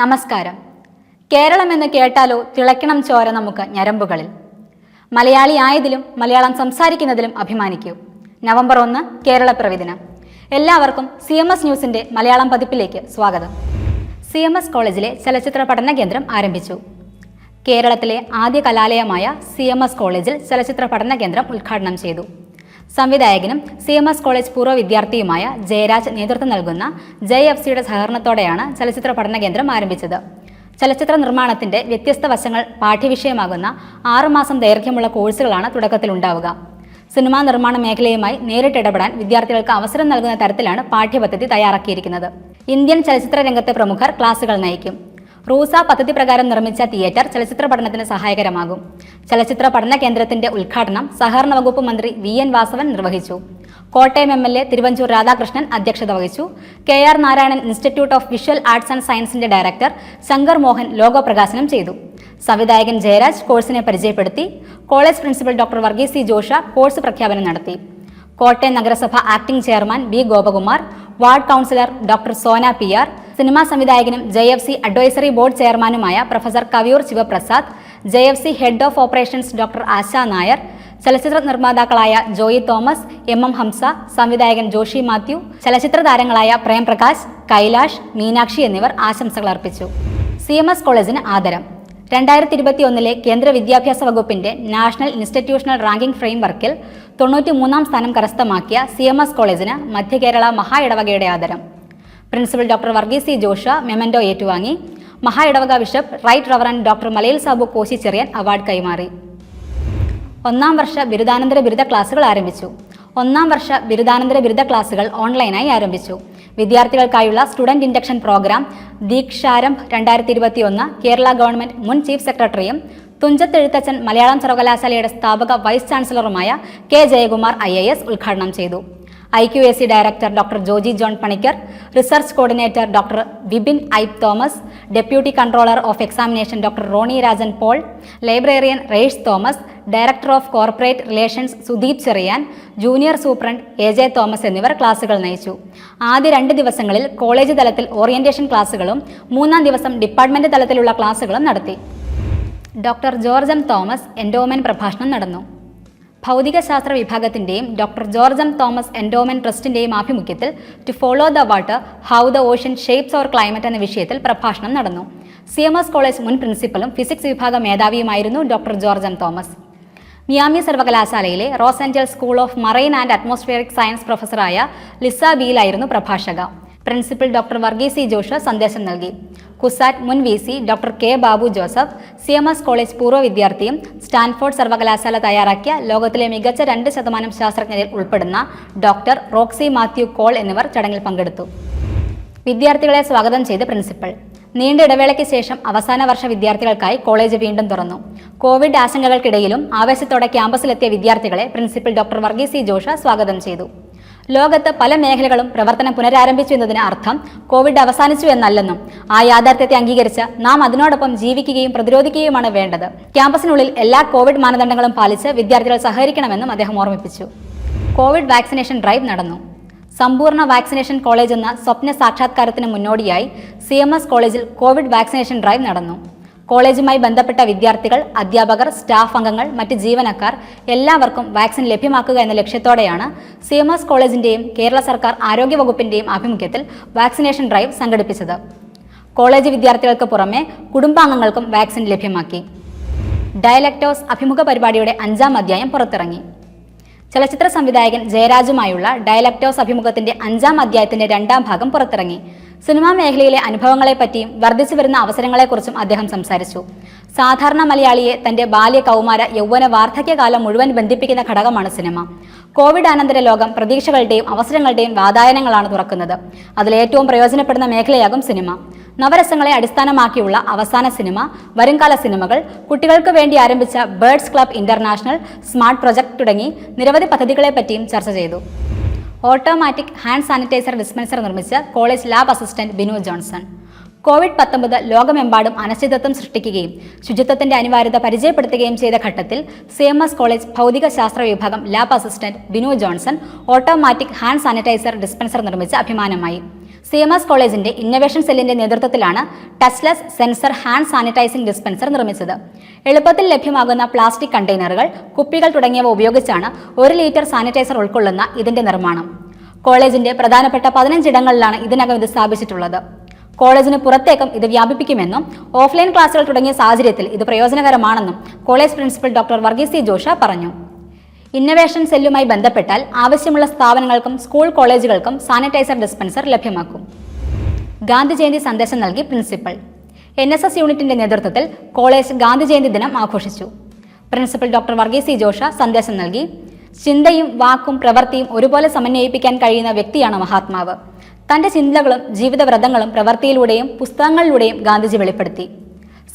നമസ്കാരം. കേരളം എന്ന് കേട്ടാലോ തിളയ്ക്കണം ചോര നമുക്ക് ഞരമ്പുകളിൽ. മലയാളി ആയതിലും മലയാളം സംസാരിക്കുന്നതിലും അഭിമാനിക്കൂ. നവംബർ 1 കേരളപ്പിറവി ദിനം. എല്ലാവർക്കും CMS ന്യൂസിന്റെ മലയാളം പതിപ്പിലേക്ക് സ്വാഗതം. CMS കോളേജിലെ ചലച്ചിത്ര പഠന കേന്ദ്രം ആരംഭിച്ചു. കേരളത്തിലെ ആദ്യ കലാലയമായ CMS കോളേജിൽ ചലച്ചിത്ര പഠന കേന്ദ്രം ഉദ്ഘാടനം ചെയ്തു. സംവിധായകനും CMS കോളേജ് പൂർവ്വ വിദ്യാർത്ഥിയുമായ ജയരാജ് നേതൃത്വം നൽകുന്ന JFCയുടെ സഹകരണത്തോടെയാണ് ചലച്ചിത്ര പഠന കേന്ദ്രം ആരംഭിച്ചത്. ചലച്ചിത്ര നിർമ്മാണത്തിന്റെ വ്യത്യസ്ത വശങ്ങൾ പാഠ്യവിഷയമാകുന്ന 6 മാസം ദൈർഘ്യമുള്ള കോഴ്സുകളാണ് തുടക്കത്തിൽ ഉണ്ടാവുക. സിനിമാ നിർമ്മാണ മേഖലയുമായി നേരിട്ടിടപെടാൻ വിദ്യാർത്ഥികൾക്ക് അവസരം നൽകുന്ന തരത്തിലാണ് പാഠ്യപദ്ധതി തയ്യാറാക്കിയിരിക്കുന്നത്. ഇന്ത്യൻ ചലച്ചിത്ര രംഗത്തെ പ്രമുഖർ ക്ലാസുകൾ നയിക്കും. റൂസ പദ്ധതി പ്രകാരം നിർമ്മിച്ച തിയേറ്റർ ചലച്ചിത്ര പഠനത്തിന് സഹായകരമാകും. ചലച്ചിത്ര പഠന കേന്ദ്രത്തിന്റെ ഉദ്ഘാടനം സഹകരണ വകുപ്പ് മന്ത്രി VN വാസവൻ നിർവഹിച്ചു. കോട്ടയം MLA തിരുവഞ്ചൂർ രാധാകൃഷ്ണൻ അധ്യക്ഷത വഹിച്ചു. KR Narayanan institute of visual arts and സയൻസിന്റെ ഡയറക്ടർ ശങ്കർ മോഹൻ ലോഗോ പ്രകാശനം ചെയ്തു. സംവിധായകൻ ജയരാജ് കോഴ്സിനെ പരിചയപ്പെടുത്തി. College principal doctor Varghese C Joshua course പ്രഖ്യാപനം നടത്തി. കോട്ടയം നഗരസഭ acting chairman B Gopakumar, ward councillor doctor Sona PR, cinema സംവിധായകനും JFC അഡ്വൈസറി ബോർഡ് ചെയർമാനുമായ professor Kaviyoor Sivaprasad, JFC head of operations doctor Asha Nair, ചലച്ചിത്ര നിർമ്മാതാക്കളായ ജോയി തോമസ്, MM ഹംസ, സംവിധായകൻ ജോഷി മാത്യു, ചലച്ചിത്ര താരങ്ങളായ പ്രേം പ്രകാശ്, കൈലാഷ്, മീനാക്ഷി എന്നിവർ ആശംസകൾ അർപ്പിച്ചു. CMS കോളേജിന് ആദരം. 2021 കേന്ദ്ര വിദ്യാഭ്യാസ വകുപ്പിന്റെ നാഷണൽ ഇൻസ്റ്റിറ്റ്യൂഷണൽ റാങ്കിംഗ് ഫ്രെയിംവർക്കിൽ 93-ാം സ്ഥാനം കരസ്ഥമാക്കിയ CMS കോളേജിന് മധ്യകേരള മഹാ ഇടവകയുടെ ആദരം. Principal doctor Varghese C Joshua memento ഏറ്റുവാങ്ങി. മഹാ ഇടവക ബിഷപ്പ് റൈറ്റ് റവറൻഡ് ഡോക്ടർ മലയിൽ സാബു കോശിച്ചെറിയാൻ അവാർഡ് കൈമാറി. 1-ാം വർഷ ബിരുദാനന്തര ബിരുദ ക്ലാസുകൾ ആരംഭിച്ചു. 1-ാം വർഷ ബിരുദാനന്തര ബിരുദ ക്ലാസുകൾ ഓൺലൈനായി ആരംഭിച്ചു. വിദ്യാർത്ഥികൾക്കായുള്ള student induction programme Deeksharambh 2021 Kerala government മുൻ ചീഫ് സെക്രട്ടറിയും തുഞ്ചത്ത് എഴുത്തച്ഛൻ മലയാളം സർവകലാശാലയുടെ സ്ഥാപക വൈസ് ചാൻസലറുമായ K ജയകുമാർ IAS ഉദ്ഘാടനം ചെയ്തു. IQAC director doctor Joji John Panicker, research coordinator doctor Vipin Ipe Thomas, deputy controller of examination doctor Rony Rajan Paul, librarian Resh Thomas, director of corporate relations Sudeep Cherian, junior superintendent AJ Thomas എന്നിവർ ക്ലാസുകൾ നയിച്ചു. ആദ്യ 2 ദിവസങ്ങളിൽ കോളേജ് തലത്തിൽ ഓറിയന്റേഷൻ ക്ലാസുകളും 3-ാം ദിവസം ഡിപ്പാർട്ട്മെന്റ് തലത്തിലുള്ള ക്ലാസുകളും നടത്തി. Doctor George M Thomas endowment പ്രഭാഷണം നടന്നു. ഭൗതികശാസ്ത്ര വിഭാഗത്തിന്റെയും doctor George M Thomas endowment ട്രസ്റ്റിന്റെയും ആഭിമുഖ്യത്തിൽ to follow the water how the ocean shapes our climate എന്ന വിഷയത്തിൽ പ്രഭാഷണം നടന്നു. CMS കോളേജ് മുൻ പ്രിൻസിപ്പലും ഫിസിക്സ് വിഭാഗ മേധാവിയുമായിരുന്നു doctor George M Thomas. Miami സർവകലാശാലയിലെ റോസ് ഏഞ്ചൽസ് school of marine and atmospheric science പ്രൊഫസറായ ലിസ ബീലായിരുന്നു പ്രഭാഷക. Principal doctor Varghese C Joshua സന്ദേശം നൽകി. കുസാറ്റ് മുൻ VC doctor K Babu Joseph, CMS college പൂർവ്വ വിദ്യാർത്ഥിയും സ്റ്റാൻഫോർഡ് സർവകലാശാല തയ്യാറാക്കിയ ലോകത്തിലെ മികച്ച 2% ശാസ്ത്രജ്ഞരിൽ ഉൾപ്പെടുന്ന ഡോക്ടർ റോക്സി മാത്യു കോൾ എന്നിവർ ചടങ്ങിൽ പങ്കെടുത്തു. വിദ്യാർത്ഥികളെ സ്വാഗതം ചെയ്ത് പ്രിൻസിപ്പൽ. നീണ്ട ഇടവേളയ്ക്ക് ശേഷം അവസാന വർഷ വിദ്യാർത്ഥികൾക്കായി കോളേജ് വീണ്ടും തുറന്നു. കോവിഡ് ആശങ്കകൾക്കിടയിലും ആവേശത്തോടെ ക്യാമ്പസിലെത്തിയ വിദ്യാർത്ഥികളെ പ്രിൻസിപ്പൽ ഡോക്ടർ വർഗീസ് സി ജോഷ സ്വാഗതം ചെയ്തു. ലോകത്ത് പല മേഖലകളും പ്രവർത്തനം പുനരാരംഭിച്ചു എന്നതിന് അർത്ഥം കോവിഡ് അവസാനിച്ചു എന്നല്ലെന്നും ആ യാഥാർത്ഥ്യത്തെ അംഗീകരിച്ച് നാം അതിനോടൊപ്പം ജീവിക്കുകയും പ്രതിരോധിക്കുകയുമാണ് വേണ്ടത്. ക്യാമ്പസിനുള്ളിൽ എല്ലാ കോവിഡ് മാനദണ്ഡങ്ങളും പാലിച്ച് വിദ്യാർത്ഥികൾ സഹകരിക്കണമെന്നും അദ്ദേഹം ഓർമ്മിപ്പിച്ചു. കോവിഡ് വാക്സിനേഷൻ ഡ്രൈവ് നടന്നു. സമ്പൂർണ്ണ വാക്സിനേഷൻ കോളേജ് എന്ന സ്വപ്ന സാക്ഷാത്കാരത്തിന് മുന്നോടിയായി CMS കോളേജിൽ കോവിഡ് വാക്സിനേഷൻ ഡ്രൈവ് നടന്നു. കോളേജുമായി ബന്ധപ്പെട്ട വിദ്യാർത്ഥികൾ, അധ്യാപകർ, സ്റ്റാഫ് അംഗങ്ങൾ, മറ്റ് ജീവനക്കാർ എല്ലാവർക്കും വാക്സിൻ ലഭ്യമാക്കുക എന്ന ലക്ഷ്യത്തോടെയാണ് CMS കോളേജിന്റെയും കേരള സർക്കാർ ആരോഗ്യ വകുപ്പിന്റെയും ആഭിമുഖ്യത്തിൽ വാക്സിനേഷൻ ഡ്രൈവ് സംഘടിപ്പിച്ചത്. കോളേജ് വിദ്യാർത്ഥികൾക്ക് പുറമെ കുടുംബാംഗങ്ങൾക്കും വാക്സിൻ ലഭ്യമാക്കി. ഡയലക്ടോസ് അഭിമുഖ പരിപാടിയുടെ 5-ാം അധ്യായം പുറത്തിറങ്ങി. ചലച്ചിത്ര സംവിധായകൻ ജയരാജുമായുള്ള ഡയലക്ടോസ് അഭിമുഖത്തിന്റെ 5-ാം അധ്യായത്തിന്റെ 2-ാം ഭാഗം പുറത്തിറങ്ങി. സിനിമാ മേഖലയിലെ അനുഭവങ്ങളെപ്പറ്റിയും വർദ്ധിച്ചു വരുന്ന അവസരങ്ങളെക്കുറിച്ചും അദ്ദേഹം സംസാരിച്ചു. സാധാരണ മലയാളിയെ തന്റെ ബാല്യ, കൗമാര, യൗവന, വാർദ്ധക്യകാലം മുഴുവൻ ബന്ധിപ്പിക്കുന്ന ഘടകമാണ് സിനിമ. കോവിഡ് അനന്തര ലോകം പ്രതീക്ഷകളുടെയും അവസരങ്ങളുടെയും വാതായനങ്ങളാണ് തുറക്കുന്നത്. അതിലേറ്റവും പ്രയോജനപ്പെടുന്ന മേഖലയാകും സിനിമ. നവരസങ്ങളെ അടിസ്ഥാനമാക്കിയുള്ള അവസാന സിനിമ, വരുംകാല സിനിമകൾ, കുട്ടികൾക്ക് വേണ്ടി ആരംഭിച്ച birds club international, smart project തുടങ്ങി നിരവധി പദ്ധതികളെപ്പറ്റിയും ചർച്ച ചെയ്തു. ഓട്ടോമാറ്റിക് ഹാൻഡ് സാനിറ്റൈസർ ഡിസ്പെൻസർ നിർമ്മിച്ച് college lab assistant Binu Johnson. COVID-19 ലോകമെമ്പാടും അനിശ്ചിതത്വം സൃഷ്ടിക്കുകയും ശുചിത്വത്തിന്റെ അനിവാര്യത പരിചയപ്പെടുത്തുകയും ചെയ്ത ഘട്ടത്തിൽ CMS കോളേജ് ഭൗതിക ശാസ്ത്ര വിഭാഗം lab assistant Binu Johnson automatic hand sanitiser dispenser നിർമ്മിച്ച് അഭിമാനമായി. CMS കോളേജിന്റെ ഇന്നൊവേഷൻ സെല്ലിന്റെ നേതൃത്വത്തിലാണ് touchless sensor hand sanitising dispenser നിർമ്മിച്ചത്. എളുപ്പത്തിൽ ലഭ്യമാകുന്ന പ്ലാസ്റ്റിക് കണ്ടെയ്നറുകൾ, കുപ്പികൾ തുടങ്ങിയവ ഉപയോഗിച്ചാണ് 1 ലിറ്റർ സാനിറ്റൈസർ ഉൾക്കൊള്ളുന്ന ഇതിന്റെ നിർമ്മാണം. കോളേജിന്റെ പ്രധാനപ്പെട്ട 15 ഇടങ്ങളിലാണ് ഇതിനകം ഇത് സ്ഥാപിച്ചിട്ടുള്ളത്. കോളേജിന് പുറത്തേക്കും ഇത് വ്യാപിപ്പിക്കുമെന്നും ഓഫ്ലൈൻ ക്ലാസുകൾ തുടങ്ങിയ സാഹചര്യത്തിൽ ഇത് പ്രയോജനകരമാണെന്നും college principal doctor Varghese C Joshua പറഞ്ഞു. ഇന്നൊവേഷൻ സെല്ലുമായി ബന്ധപ്പെട്ടാൽ ആവശ്യമുള്ള സ്ഥാപനങ്ങൾക്കും സ്കൂൾ കോളേജുകൾക്കും സാനിറ്റൈസർ ഡിസ്പെൻസർ ലഭ്യമാക്കും. ഗാന്ധി ജയന്തി സന്ദേശം നൽകി പ്രിൻസിപ്പൽ. NSS യൂണിറ്റിന്റെ നേതൃത്വത്തിൽ കോളേജ് ഗാന്ധി ജയന്തി ദിനം ആഘോഷിച്ചു. Principal doctor Varghese C Joshua സന്ദേശം നൽകി. ചിന്തയും വാക്കും പ്രവൃത്തിയും ഒരുപോലെ സമന്വയിപ്പിക്കാൻ കഴിയുന്ന വ്യക്തിയാണ് മഹാത്മാവ്. തന്റെ ചിന്തകളും ജീവിതവ്രതങ്ങളും പ്രവൃത്തിയിലൂടെയും പുസ്തകങ്ങളിലൂടെയും ഗാന്ധിജി വെളിപ്പെടുത്തി.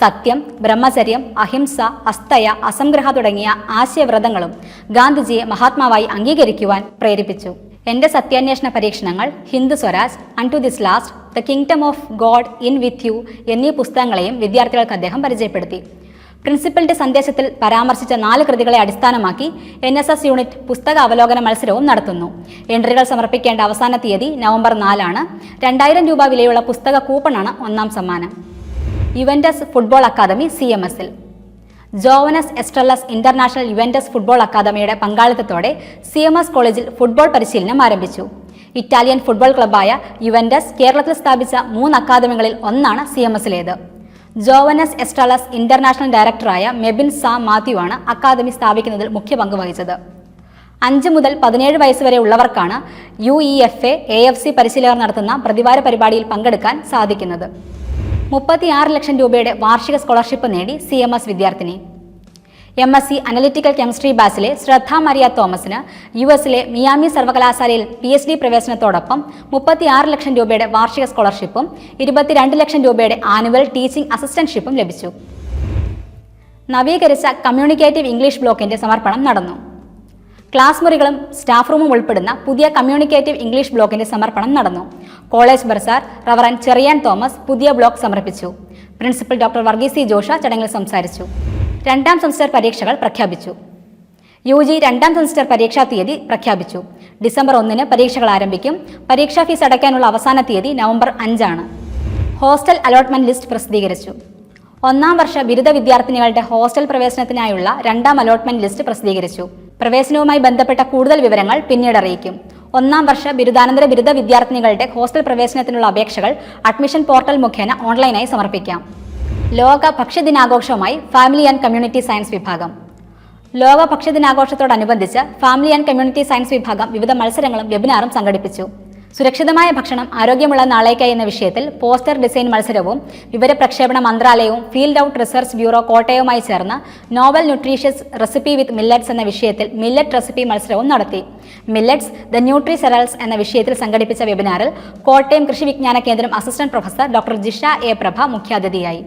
സത്യം, ബ്രഹ്മചര്യം, അഹിംസ, അസ്തയ, അസംഗ്രഹ തുടങ്ങിയ ആശയവ്രതങ്ങളും ഗാന്ധിജിയെ മഹാത്മാവായി അംഗീകരിക്കുവാൻ പ്രേരിപ്പിച്ചു. എന്റെ സത്യാന്വേഷണ പരീക്ഷണങ്ങൾ, Hindu Swaraj, unto this last, the kingdom of God in with you എന്നീ പുസ്തകങ്ങളെയും വിദ്യാർത്ഥികൾക്ക് അദ്ദേഹം പരിചയപ്പെടുത്തി. പ്രിൻസിപ്പലിന്റെ സന്ദേശത്തിൽ പരാമർശിച്ച 4 കൃതികളെ അടിസ്ഥാനമാക്കി NSS യൂണിറ്റ് പുസ്തക അവലോകന മത്സരവും നടത്തുന്നു. എൻട്രികൾ സമർപ്പിക്കേണ്ട അവസാന തീയതി നവംബർ 4 ആണ്. 2000 രൂപ വിലയുള്ള പുസ്തക കൂപ്പണാണ് ഒന്നാം സമ്മാനം. യുവന്റസ് ഫുട്ബോൾ അക്കാദമി CMSൽ. Jovenes Estrellas international Juventus football അക്കാദമിയുടെ പങ്കാളിത്തത്തോടെ CMS കോളേജിൽ ഫുട്ബോൾ പരിശീലനം ആരംഭിച്ചു. ഇറ്റാലിയൻ ഫുട്ബോൾ ക്ലബ്ബായ യുവന്റസ് കേരളത്തിൽ സ്ഥാപിച്ച 3 അക്കാദമികളിൽ ഒന്നാണ് CMSലേത്. ജോവനസ് എസ്ട്രല്ലസ് ഇന്റർനാഷണൽ ഡയറക്ടറായ മെബിൻ സാം മാത്യു ആണ് അക്കാദമി സ്ഥാപിക്കുന്നതിൽ മുഖ്യ പങ്ക് വഹിച്ചത്. 5 മുതൽ 17 വയസ്സ് വരെ ഉള്ളവർക്കാണ് UEFA AFC പരിശീലകർ നടത്തുന്ന പ്രതിവാര പരിപാടിയിൽ പങ്കെടുക്കാൻ സാധിക്കുന്നത്. 36 ലക്ഷം രൂപയുടെ വാർഷിക സ്കോളർഷിപ്പ് നേടി CMS വിദ്യാർത്ഥിനി. MSc അനലിറ്റിക്കൽ കെമിസ്ട്രി ബാച്ചിലെ ശ്രദ്ധ മരിയ തോമസിന് US-ലെ മിയാമി സർവകലാശാലയിൽ PhD പ്രവേശനത്തോടൊപ്പം 36 ലക്ഷം രൂപയുടെ വാർഷിക സ്കോളർഷിപ്പും 22 ലക്ഷം രൂപയുടെ ആനുവൽ ടീച്ചിംഗ് അസിസ്റ്റന്റ്ഷിപ്പും ലഭിച്ചു. നവീകരിച്ച കമ്മ്യൂണിക്കേറ്റീവ് ഇംഗ്ലീഷ് ബ്ലോക്കിന്റെ സമർപ്പണം നടന്നു. ക്ലാസ് മുറികളും സ്റ്റാഫ് റൂമും ഉൾപ്പെടുന്ന പുതിയ കമ്മ്യൂണിക്കേറ്റീവ് ഇംഗ്ലീഷ് ബ്ലോക്കിന്റെ സമർപ്പണം നടന്നു. College bursar reverend Cherian Thomas പുതിയ ബ്ലോക്ക് സമർപ്പിച്ചു. Principal doctor Varghese C Josha ചടങ്ങിൽ സംസാരിച്ചു. 2ാം സെമസ്റ്റർ പരീക്ഷകൾ പ്രഖ്യാപിച്ചു. UG 2ാം സെമസ്റ്റർ പരീക്ഷാ തീയതി പ്രഖ്യാപിച്ചു. ഡിസംബർ 1 പരീക്ഷകൾ ആരംഭിക്കും. പരീക്ഷാ ഫീസ് അടയ്ക്കാനുള്ള അവസാന തീയതി നവംബർ 5 ആണ്. ഹോസ്റ്റൽ അലോട്ട്മെന്റ് ലിസ്റ്റ് പ്രസിദ്ധീകരിച്ചു. 1ാം വർഷ ബിരുദ വിദ്യാർത്ഥിനികളുടെ ഹോസ്റ്റൽ പ്രവേശനത്തിനായുള്ള 2ാം അലോട്ട്മെന്റ് ലിസ്റ്റ് പ്രസിദ്ധീകരിച്ചു. പ്രവേശനവുമായി ബന്ധപ്പെട്ട കൂടുതൽ വിവരങ്ങൾ പിന്നീട് അറിയിക്കും. 1ാം വർഷ ബിരുദാനന്തര ബിരുദ വിദ്യാർത്ഥിനികളുടെ ഹോസ്റ്റൽ പ്രവേശനത്തിനുള്ള അപേക്ഷകൾ അഡ്മിഷൻ പോർട്ടൽ മുഖേന ഓൺലൈനായി സമർപ്പിക്കാം. ലോക ഭക്ഷ്യദിനാഘോഷവുമായി ഫാമിലി ആൻഡ് കമ്മ്യൂണിറ്റി സയൻസ് വിഭാഗം. ലോക ഭക്ഷ്യദിനാഘോഷത്തോടനുബന്ധിച്ച് ഫാമിലി ആൻഡ് കമ്മ്യൂണിറ്റി സയൻസ് വിഭാഗം വിവിധ മത്സരങ്ങളും വെബിനാറും സംഘടിപ്പിച്ചു. സുരക്ഷിതമായ ഭക്ഷണം ആരോഗ്യമുള്ള നാളേക്കായി എന്ന വിഷയത്തിൽ പോസ്റ്റർ ഡിസൈൻ മത്സരവും വിവരപ്രക്ഷേപണ മന്ത്രാലയവും ഫീൽഡ് ഔട്ട് റിസർച്ച് ബ്യൂറോ കോട്ടയവുമായി ചേർന്ന് നോവൽ ന്യൂട്രീഷ്യസ് റെസിപ്പി വിത്ത് മില്ലറ്റ്സ് എന്ന വിഷയത്തിൽ മില്ലറ്റ് റെസിപ്പി മത്സരവും നടത്തി. മില്ലറ്റ്സ് ദ ന്യൂട്രി സെറൽസ് എന്ന വിഷയത്തിൽ സംഘടിപ്പിച്ച വെബിനാറിൽ കോട്ടയം കൃഷി വിജ്ഞാന കേന്ദ്രം assistant professor doctor Jisha A Prabha മുഖ്യാതിഥിയായി.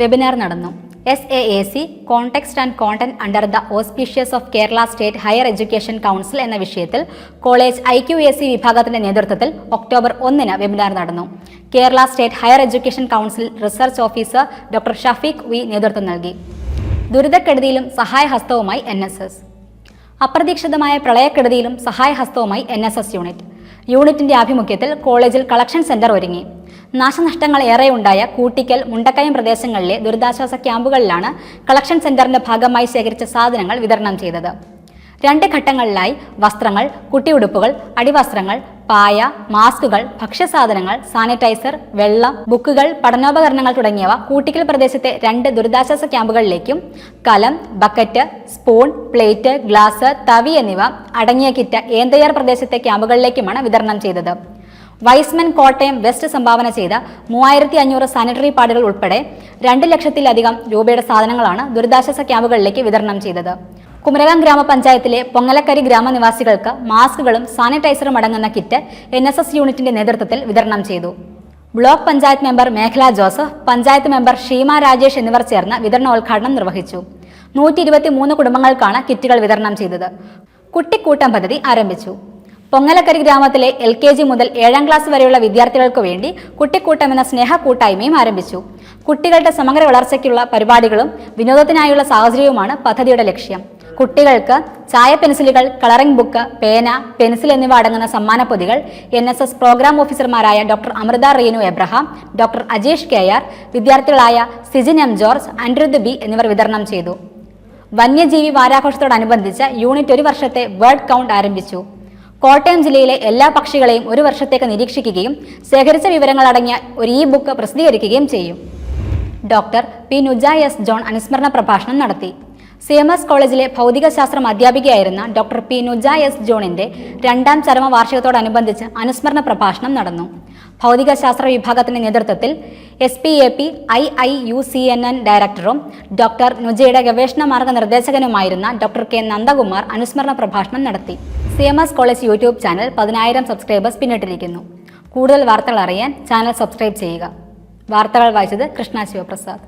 വെബിനാർ നടന്നു. SAAC context and content under the auspices of Kerala state higher education council എന്ന വിഷയത്തിൽ കോളേജ് IQAC വിഭാഗത്തിന്റെ നേതൃത്വത്തിൽ ഒക്ടോബർ 1 വെബിനാർ നടന്നു. Kerala state higher education council research officer doctor Shafeeq V നേതൃത്വം നൽകി. ദുരിതക്കെടുതിയിലും സഹായഹസ്തവുമായി NSS. അപ്രതീക്ഷിതമായ പ്രളയക്കെടുതിയിലും സഹായഹസ്തവുമായി NSS യൂണിറ്റിന്റെ ആഭിമുഖ്യത്തിൽ കോളേജിൽ കളക്ഷൻ സെന്റർ ഒരുങ്ങി. നാശനഷ്ടങ്ങൾ ഏറെയുണ്ടായ കൂട്ടിക്കൽ, മുണ്ടക്കയം പ്രദേശങ്ങളിലെ ദുരിതാശ്വാസ ക്യാമ്പുകളിലാണ് കളക്ഷൻ സെന്ററിന്റെ ഭാഗമായി ശേഖരിച്ച സാധനങ്ങൾ വിതരണം ചെയ്തത്. 2 ഘട്ടങ്ങളിലായി വസ്ത്രങ്ങൾ, കുട്ടിയുടുപ്പുകൾ, അടിവസ്ത്രങ്ങൾ, പായ, മാസ്കുകൾ, ഭക്ഷ്യസാധനങ്ങൾ, സാനിറ്റൈസർ, വെള്ളം, ബുക്കുകൾ, പഠനോപകരണങ്ങൾ തുടങ്ങിയവ കൂട്ടിക്കൽ പ്രദേശത്തെ 2 ദുരിതാശ്വാസ ക്യാമ്പുകളിലേക്കും കലം, ബക്കറ്റ്, സ്പൂൺ, പ്ലേറ്റ്, ഗ്ലാസ്, തവി എന്നിവ അടങ്ങിയ കിറ്റ് ഏന്തയാർ പ്രദേശത്തെ ക്യാമ്പുകളിലേക്കുമാണ് വിതരണം ചെയ്തത്. വൈസ്മെൻ കോട്ടയം വെസ്റ്റ് സംഭാവന ചെയ്ത 3500 സാനിറ്ററി പാഡുകൾ ഉൾപ്പെടെ 2 ലക്ഷത്തിലധികം രൂപയുടെ സാധനങ്ങളാണ് ദുരിതാശ്വാസ ക്യാമ്പുകളിലേക്ക് വിതരണം ചെയ്തത്. കുമരകം ഗ്രാമപഞ്ചായത്തിലെ പൊങ്ങലക്കരി ഗ്രാമനിവാസികൾക്ക് മാസ്കുകളും സാനിറ്റൈസറും അടങ്ങുന്ന കിറ്റ് NSS യൂണിറ്റിന്റെ നേതൃത്വത്തിൽ വിതരണം ചെയ്തു. ബ്ലോക്ക് പഞ്ചായത്ത് മെമ്പർ മേഖല ജോസഫ്, പഞ്ചായത്ത് മെമ്പർ ഷീമ രാജേഷ് എന്നിവർ ചേർന്ന് വിതരണോദ്ഘാടനം നിർവഹിച്ചു. 123 കുടുംബങ്ങൾക്കാണ് കിറ്റുകൾ വിതരണം ചെയ്തത്. കുട്ടിക്കൂട്ടം പദ്ധതി ആരംഭിച്ചു. പൊങ്ങലക്കരി ഗ്രാമത്തിലെ LKG മുതൽ 7ാം ക്ലാസ് വരെയുള്ള വിദ്യാർത്ഥികൾക്ക് വേണ്ടി കുട്ടിക്കൂട്ടം എന്ന സ്നേഹ കൂട്ടായ്മയും ആരംഭിച്ചു. കുട്ടികളുടെ സമഗ്ര വളർച്ചയ്ക്കുള്ള പരിപാടികളും വിനോദത്തിനായുള്ള സാഹചര്യവുമാണ് പദ്ധതിയുടെ ലക്ഷ്യം. കുട്ടികൾക്ക് ചായ പെൻസിലുകൾ, കളറിംഗ് ബുക്ക്, പേന, പെൻസിൽ എന്നിവ അടങ്ങുന്ന സമ്മാന പൊതികൾ NSS പ്രോഗ്രാം ഓഫീസർമാരായ doctor Amrita Reenu Abraham, doctor Ajesh KR, വിദ്യാർത്ഥികളായ Sijin M George, Anirudh B എന്നിവർ വിതരണം ചെയ്തു. വന്യജീവി വാരാഘോഷത്തോടനുബന്ധിച്ച് യൂണിറ്റ് 1 വർഷത്തെ വേർഡ് കൗണ്ട് ആരംഭിച്ചു. കോട്ടയം ജില്ലയിലെ എല്ലാ പക്ഷികളെയും 1 വർഷത്തേക്ക് നിരീക്ഷിക്കുകയും ശേഖരിച്ച വിവരങ്ങൾ അടങ്ങിയ ഒരു ബുക്ക് പ്രസിദ്ധീകരിക്കുകയും ചെയ്യും. ഡോക്ടർ പി നുജ എസ് ജോൺ അനുസ്മരണ പ്രഭാഷണം നടത്തി. CMS കോളേജിലെ ഭൗതികശാസ്ത്രം അധ്യാപികയായിരുന്ന ഡോക്ടർ പി നുജ എസ് ജോണിന്റെ 2ാം ചരമവാർഷികത്തോടനുബന്ധിച്ച് അനുസ്മരണ പ്രഭാഷണം നടന്നു. ഭൗതികശാസ്ത്ര വിഭാഗത്തിന്റെ നേതൃത്വത്തിൽ SPAP IIUCNN ഡയറക്ടറും ഡോക്ടർ നുജയുടെ ഗവേഷണ മാർഗനിർദ്ദേശകനുമായിരുന്ന ഡോക്ടർ K നന്ദകുമാർ അനുസ്മരണ പ്രഭാഷണം നടത്തി. CMS college YouTube channel 10,000 subscribers പിന്നിട്ടിരിക്കുന്നു. കൂടുതൽ വാർത്തകൾ അറിയാൻ ചാനൽ സബ്സ്ക്രൈബ് ചെയ്യുക. വാർത്തകൾ വായിച്ചത് കൃഷ്ണ ശിവപ്രസാദ്.